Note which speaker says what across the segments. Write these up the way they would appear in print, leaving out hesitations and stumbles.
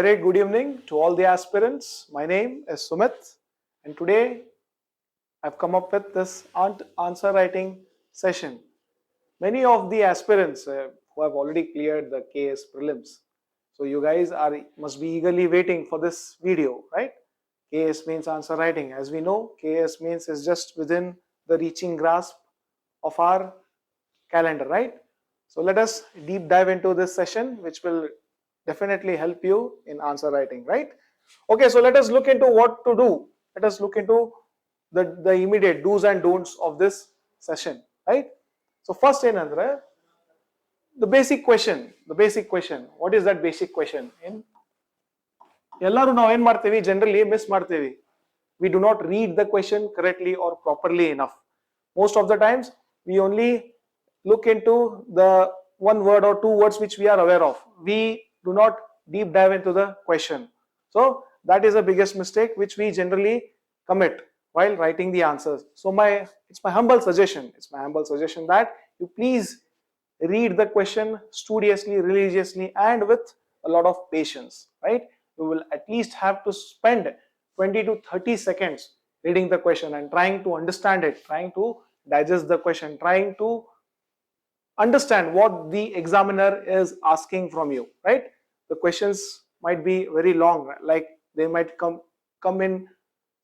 Speaker 1: very good evening to all the aspirants. My name is Sumeet and today I've come up with this answer writing session. Many of the aspirants who have already cleared the KS prelims. So you guys must be eagerly waiting for this video, right? KS Mains answer writing. As we know, KS Mains is just within the reaching grasp of our calendar, right? So let us deep dive into this session, which will definitely help you in answer writing, right? Okay, so let us look into what to do. Let us look into the immediate do's and don'ts of this session, right? So first ಏನಂದ್ರೆ the basic question. What is that basic question? ಎಲ್ಲರೂ ನಾವು ಏನು ಮಾಡ್ತೀವಿ, generally miss ಮಾಡ್ತೀವಿ. We do not read the question correctly or properly enough. Most of the times we only look into the one word or two words which we are aware of. We do not deep dive into the question. So that is the biggest mistake which we generally commit while writing the answers. So it's my humble suggestion that you please read the question studiously, religiously, and with a lot of patience, right? You will at least have to spend 20 to 30 seconds reading the question and trying to understand it, trying to digest the question, trying to understand what the examiner is asking from you, right? The questions might be very long, like they might come in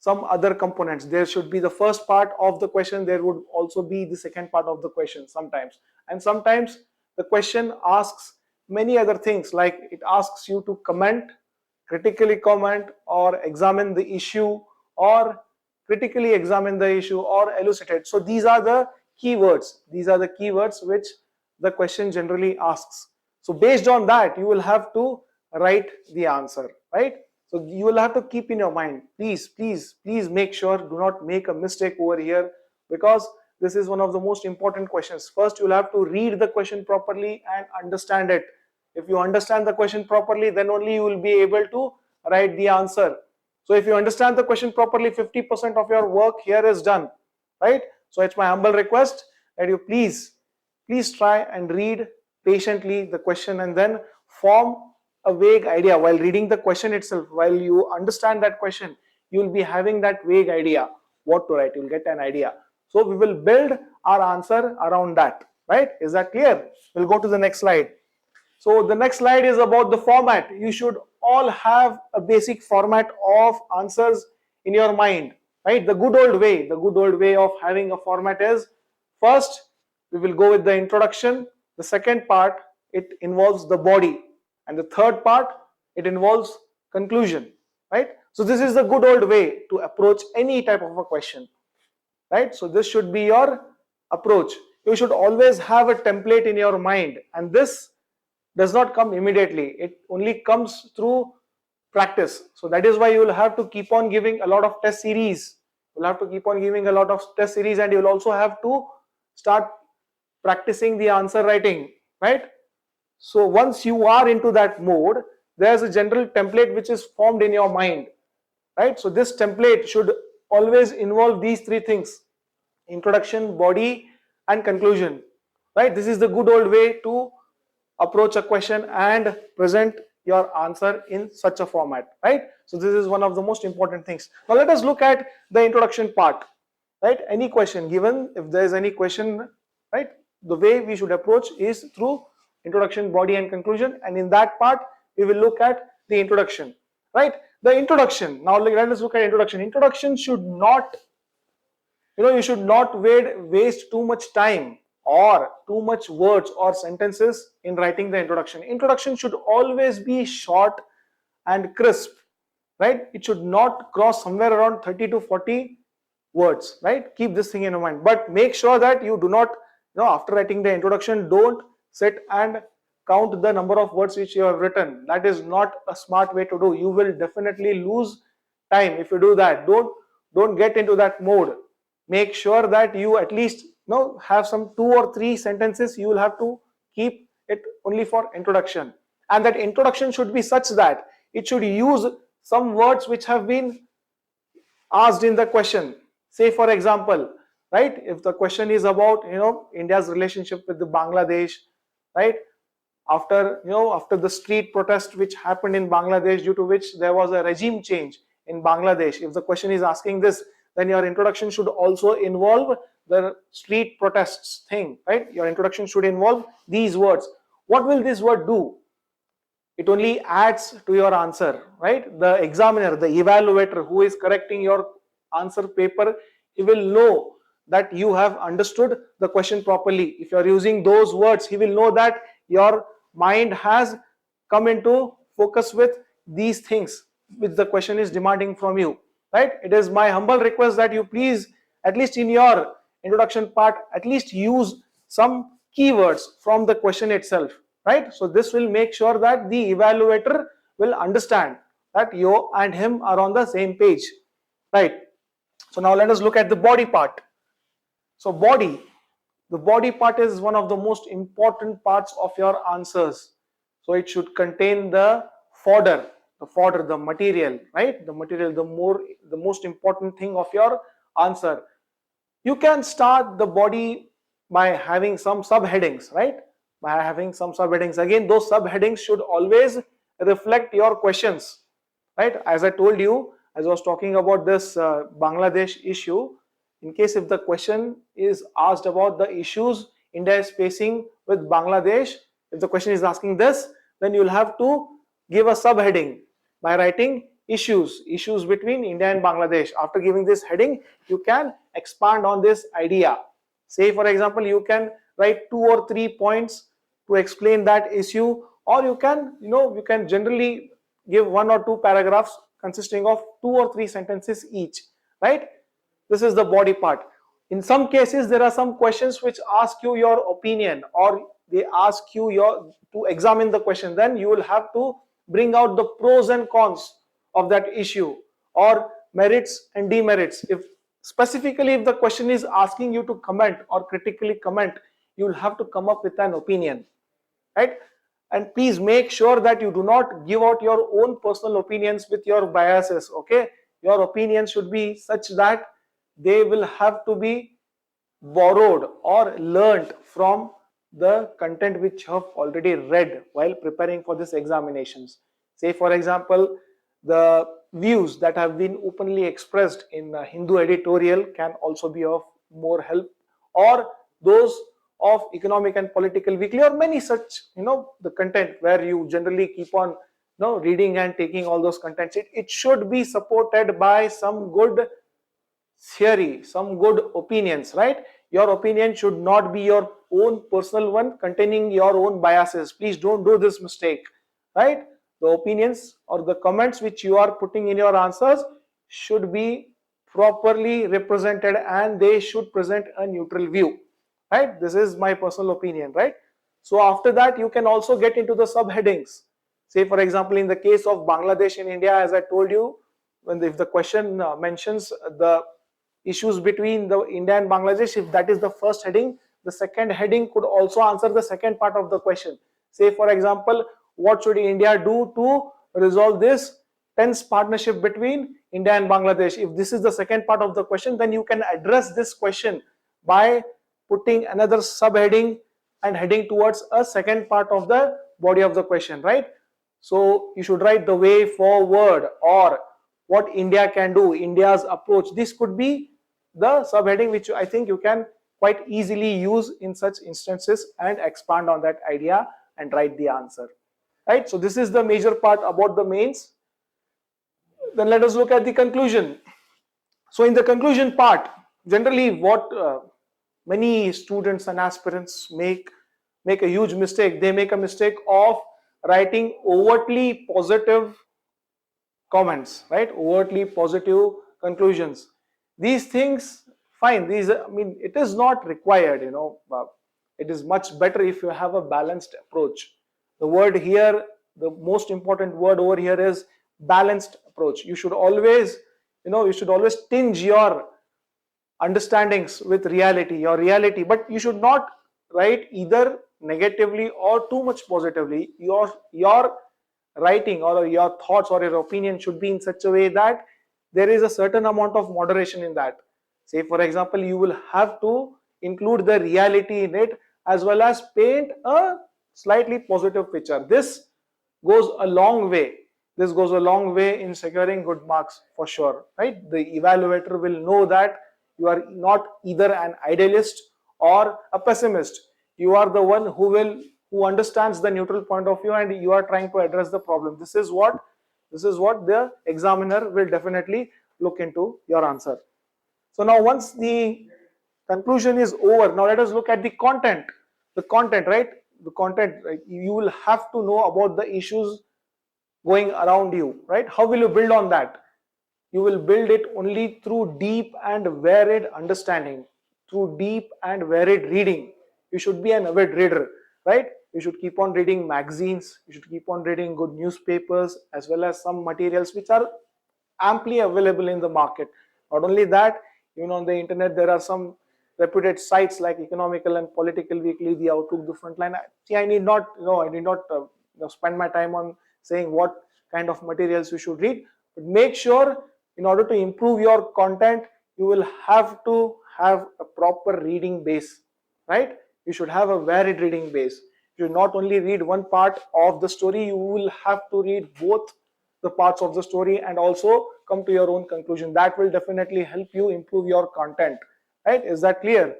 Speaker 1: some other components. There should be the first part of the question, there would also be the second part of the question sometimes, and sometimes the question asks many other things, like it asks you to critically comment or examine the issue, or critically examine the issue or elucidate. So these are the keywords which the question generally asks. So based on that you will have to write the answer, right? So you will have to keep in your mind, please make sure, do not make a mistake over here, because this is one of the most important questions. First you will have to read the question properly and understand it. If you understand the question properly, then only you will be able to write the answer. So if you understand the question properly, 50% of your work here is done, right? So it's my humble request that you please try and read patiently the question and then form a vague idea while reading the question itself. While you understand that question, you will be having that vague idea what to write. You will get an idea. So we will build our answer around that, right? Is that clear? We'll go to the next slide. So the next slide is about the format. You should all have a basic format of answers in your mind, right? The good old way of having a format is, first we will go with the introduction. The second part, it involves the body, and the third part, it involves conclusion, right? So this is the good old way to approach any type of a question, right? So this should be your approach. You should always have a template in your mind, and this does not come immediately. It only comes through practice. So that is why you will have to keep on giving a lot of test series. You'll have to keep on giving a lot of test series, and you'll also have to start practicing the answer writing, right? So once you are into that mode, there's a general template which is formed in your mind, right? So this template should always involve these three things: introduction, body, and conclusion, right? This is the good old way to approach a question and present your answer in such a format, right? So this is one of the most important things. Now let us look at the introduction part, right? Any question given, if there is any question, right, the way we should approach is through introduction, body, and conclusion, and in that part we will look at the introduction, right? The introduction, now let us look at introduction. Introduction should not, you should not waste too much time or too much words or sentences in writing the introduction. Introduction should always be short and crisp, right? It should not cross somewhere around 30 to 40 words, right? Keep this thing in mind, but make sure that you do not, after writing the introduction, don't sit and count the number of words which you have written. That is not a smart way to do. You will definitely lose time if you do that. Don't get into that mode. Make sure that you at least have some 2 or 3 sentences. You will have to keep it only for introduction, and that introduction should be such that it should use some words which have been asked in the question. Say for example, right, if the question is about India's relationship with the Bangladesh, right, after the street protest which happened in Bangladesh, due to which there was a regime change in Bangladesh. If the question is asking this, then your introduction should also involve the street protests thing, right? Your introduction should involve these words. What will this word do? It only adds to your answer, right? The examiner, the evaluator who is correcting your answer paper, he will know that you have understood the question properly. If you are using those words, he will know that your mind has come into focus with these things which the question is demanding from you, right? It is my humble request that you please, at least in your introduction part, at least use some keywords from the question itself, right? So this will make sure that the evaluator will understand that you and him are on the same page, right? So now let us look at the body part. So the body part is one of the most important parts of your answers. So it should contain the fodder, the material, right? The material, the most important thing of your answer. You can start the body by having some subheadings, right? By having some subheadings. Again, those subheadings should always reflect your questions, right? As I told you, as I was talking about this Bangladesh issue, in case if the question is asked about the issues India is facing with Bangladesh, if the question is asking this, then you'll have to give a subheading by writing issues between India and Bangladesh. After giving this heading, you can expand on this idea. Say for example, you can write 2 or 3 points to explain that issue, or you can generally give 1 or 2 paragraphs consisting of 2 or 3 sentences each, right? This is the body part. In some cases, there are some questions which ask you your opinion, or they ask you to examine the question. Then you will have to bring out the pros and cons of that issue, or merits and demerits. If specifically if the question is asking you to comment or critically comment, you will have to come up with an opinion, right? And please make sure that you do not give out your own personal opinions with your biases, okay? Your opinions should be such that they will have to be borrowed or learnt from the content which you have already read while preparing for these examinations. Say for example, the views that have been openly expressed in Hindu editorial can also be of more help, or those of Economic and Political Weekly, or many such, the content where you generally keep on reading and taking all those contents. It should be supported by some good theory, some good opinions, right? Your opinion should not be your own personal one containing your own biases. Please don't do this mistake, right? The opinions or the comments which you are putting in your answers should be properly represented, and they should present a neutral view, right? This is my personal opinion, right? So after that, you can also get into the subheadings. Say for example, in the case of Bangladesh and India, as I told you, if the question mentions the issues between the India and Bangladesh, if that is the first heading, the second heading could also answer the second part of the question. Say for example, what should India do to resolve this tense partnership between India and Bangladesh? If this is the second part of the question, then you can address this question by putting another subheading and heading towards a second part of the body of the question, right? So you should write the way forward, or what India can do, India's approach. This could be the subheading which I think you can quite easily use in such instances and expand on that idea and write the answer, right? So this is the major part about the mains. Then let us look at the conclusion. So in the conclusion part, generally what many students and aspirants make a huge mistake. They make a mistake of writing overtly positive comments, right? Overtly positive conclusions. These things, fine. It is not required, it is much better if you have a balanced approach. The word here, the most important word over here is balanced approach. You should always, tinge your understandings with your reality, but you should not write either negatively or too much positively. Your writing or your thoughts or your opinion should be in such a way that there is a certain amount of moderation in that. Say for example, you will have to include the reality in it, as well as paint a slightly positive picture. This goes a long way. This goes a long way in securing good marks for sure, right? The evaluator will know that you are not either an idealist or a pessimist. You are the one who understands the neutral point of view, and you are trying to address the problem. This is what the examiner will definitely look into your answer. So now once the conclusion is over, now let us look at the content. The content, right? The content, right? You will have to know about the issues going around you, right? How will you build on that? You will build it only through deep and varied understanding, through deep and varied reading. You should be an avid reader, right? You should keep on reading magazines, you should keep on reading good newspapers, as well as some materials which are amply available in the market. Not only that, even on the internet there are some reputed sites like Economical and Political Weekly, the Outlook, the Frontline. See, I need not spend my time on saying what kind of materials you should read, but make sure in order to improve your content, you will have to have a proper reading base, right? You should have a varied reading base. You should not only read one part of the story, you will have to read both the parts of the story and also come to your own conclusion. That will definitely help you improve your content, right? Is that clear?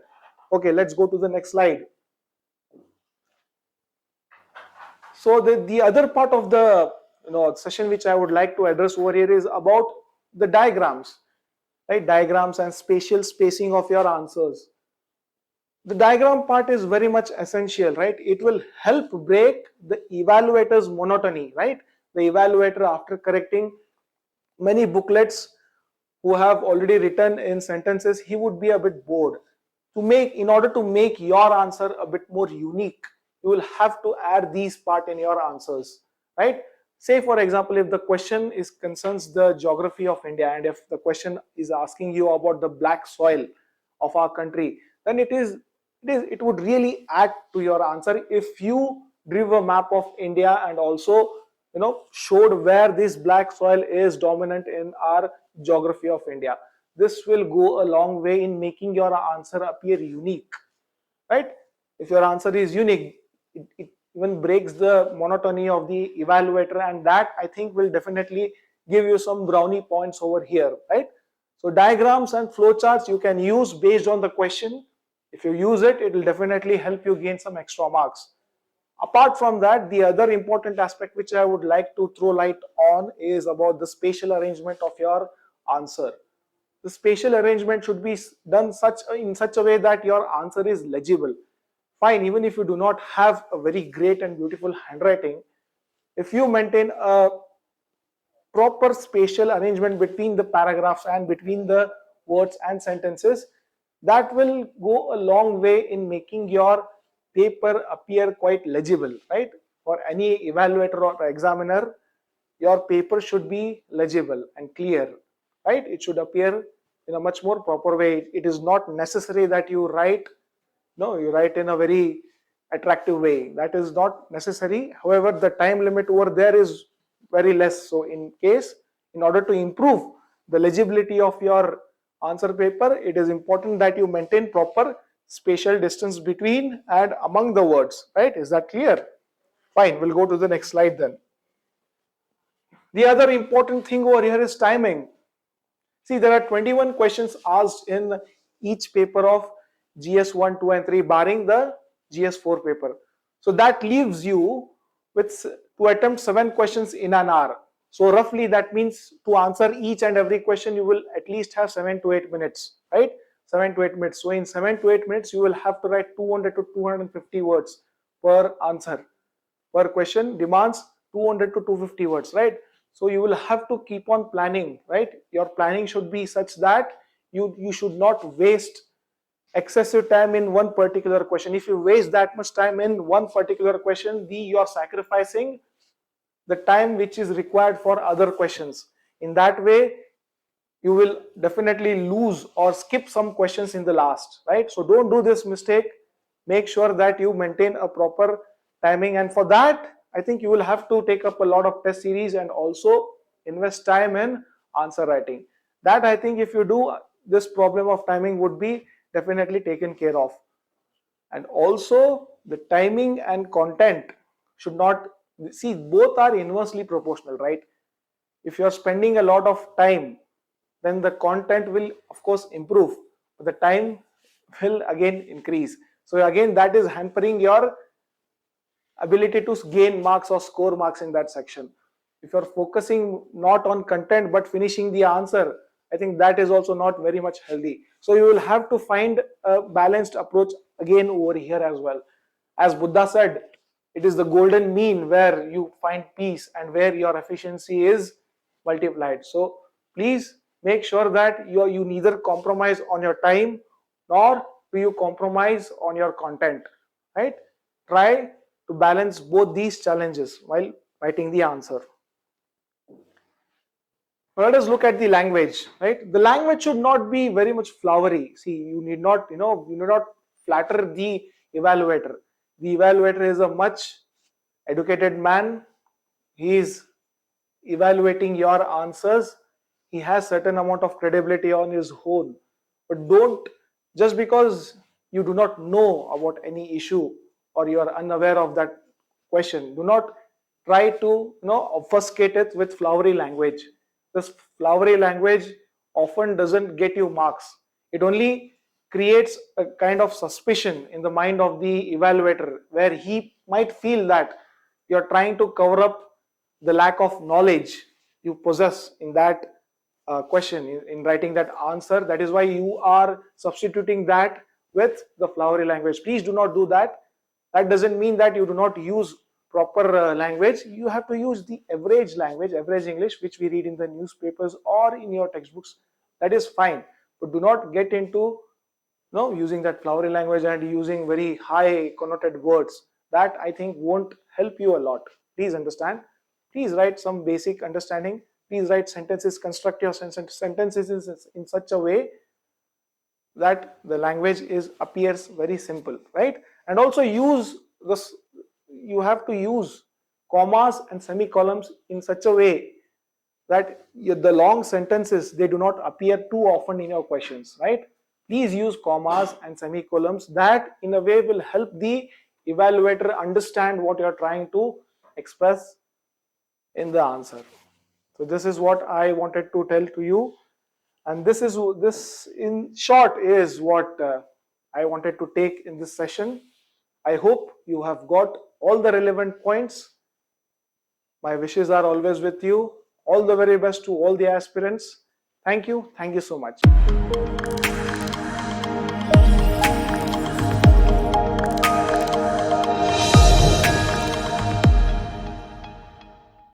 Speaker 1: Okay, let's go to the next slide. So the other part of the session which I would like to address over here is about the diagrams, right? Diagrams and spatial spacing of your answers. The diagram part is very much essential, right? It will help break the evaluator's monotony, right? The evaluator, after correcting many booklets who have already written in sentences, he would be a bit bored. In order to make your answer a bit more unique, you will have to add these part in your answers, right? Say for example, if the question concerns the geography of India, and if the question is asking you about the black soil of our country, then it would really add to your answer if you drew a map of India and also showed where this black soil is dominant in our geography of India. This will go a long way in making your answer appear unique, right? If your answer is unique, it even breaks the monotony of the evaluator, and that I think will definitely give you some brownie points over here, right? So diagrams and flowcharts you can use based on the question. If you use it, it will definitely help you gain some extra marks. Apart from that, the other important aspect which I would like to throw light on is about the spatial arrangement of your answer. The spatial arrangement should be done in such a way that your answer is legible. Fine, even if you do not have a very great and beautiful handwriting, if you maintain a proper spatial arrangement between the paragraphs and between the words and sentences, that will go a long way in making your paper appear quite legible, right? For any evaluator or examiner, your paper should be legible and clear, right? It should appear in a much more proper way. It is not necessary that you write in a very attractive way. That is not necessary. However, the time limit over there is very less. So in order to improve the legibility of your answer paper, it is important that you maintain proper spatial distance between and among the words, right? Is that clear? Fine, we'll go to the next slide then. The other important thing over here is timing. See, there are 21 questions asked in each paper of GS 1, 2 and 3 barring the GS 4 paper. So that leaves you to attempt 7 questions in an hour. So roughly that means to answer each and every question you will at least have 7 to 8 minutes, right? 7 to 8 minutes. So in 7 to 8 minutes you will have to write 200 to 250 words per answer. Per question demands 200 to 250 words, right? So you will have to keep on planning, right? Your planning should be such that you should not waste excessive time in one particular question. If you waste that much time in one particular question, you are sacrificing the time which is required for other questions. In that way, you will definitely lose or skip some questions in the last, right? So don't do this mistake. Make sure that you maintain a proper timing, and for that I think you will have to take up a lot of test series and also invest time in answer writing. That I think if you do, this problem of timing would be definitely taken care of. And also the timing and content should not, see, both are inversely proportional, right? If you are spending a lot of time, then the content will of course improve, but the time will again increase. So again, that is hampering your ability to gain marks or score marks in that section. If you're focusing not on content but finishing the answer, I think that is also not very much healthy. So you will have to find a balanced approach again over here as well. As Buddha said, it is the golden mean where you find peace and where your efficiency is multiplied. So please make sure that you neither compromise on your time nor do you compromise on your content, right? Try to balance both these challenges while writing the answer. Let us look at the language, right? The language should not be very much flowery. See, you need not, you need not flatter the evaluator. The evaluator is a much educated man. He is evaluating your answers. He has certain amount of credibility on his own. But don't, just because you do not know about any issue or you are unaware of that question, do not try to obfuscate it with flowery language. This flowery language often doesn't get you marks. It only creates a kind of suspicion in the mind of the evaluator where he might feel that you're trying to cover up the lack of knowledge you possess in that question, in writing that answer. That is why you are substituting that with the flowery language. Please do not do that. That doesn't mean that you do not use proper language. You have to use the average language, average English, which we read in the newspapers or in your textbooks. That is fine, but do not get into using that flowery language and using very high connoted words. That I think won't help you a lot. Please understand. Please write some basic understanding. Please write sentences, construct your sentences in such a way that the language appears very simple, right? And also use this. You have to use commas and semicolons in such a way that the long sentences, they do not appear too often in your questions, right? Please use commas and semicolons. That in a way will help the evaluator understand what you are trying to express in the answer. So this is what I wanted to tell to you, and this in short is what I wanted to take in this session. I hope you have got all the relevant points. My wishes are always with you. All the very best to all the aspirants. Thank you so much.